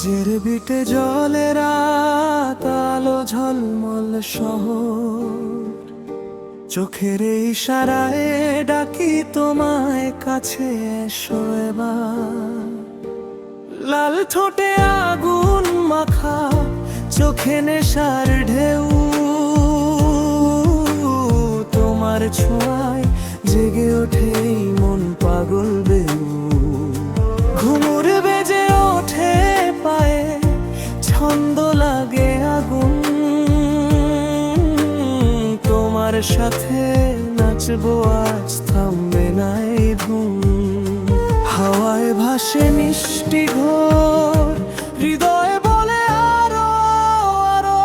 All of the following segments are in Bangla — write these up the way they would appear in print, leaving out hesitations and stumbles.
জেরে বিটে জলে রাত আলো ঝলমল শহর, চোখের ইশারায় ডাকি তোমায় কাছে এসো এবার। লাল ঠোঁটে আগুন মাখা, চোখে নেশার ঢেউ, তোমার ছোঁয়ায় জেগে ওঠে এই মন পাগল বেউ। ঘুমুর বেজে ওঠে পায়ে, ছন্দ লাগে আগুন, তোমার সাথে নাচবো আজ থামবে না এই ধুম। হাওয়ায় ভাসে মিষ্টি ঘোর, হৃদয়ে বলে আরো আরো।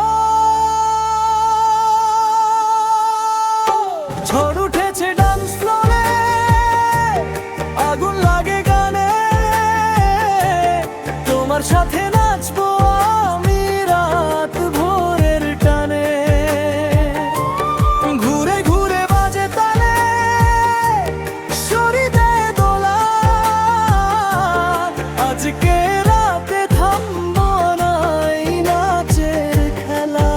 ঝড় উঠেছে ডান্স ফ্লোরে, আগুন লাগে গানে, তোমার সাথে নাচবো আমি রাত ভোরের টানে। ঘুরে ঘুরে বাজে তালে, শরীরে দোলা, আজকে রাতে থামবো না এই নাচের খেলা।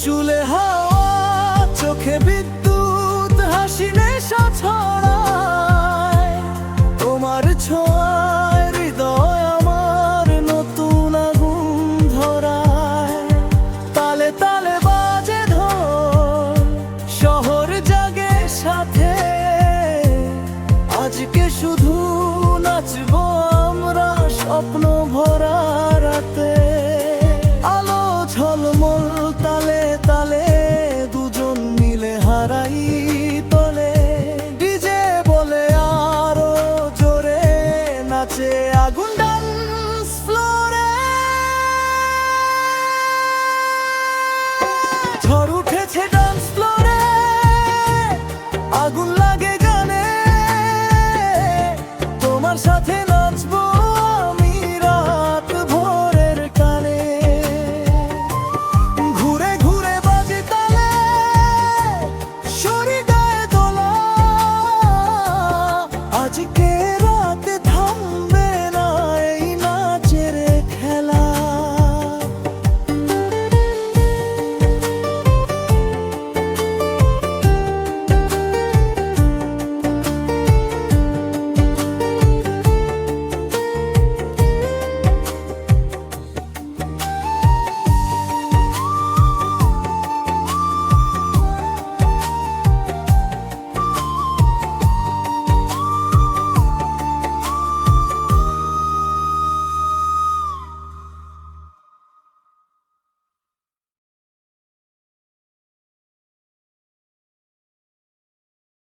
চুলে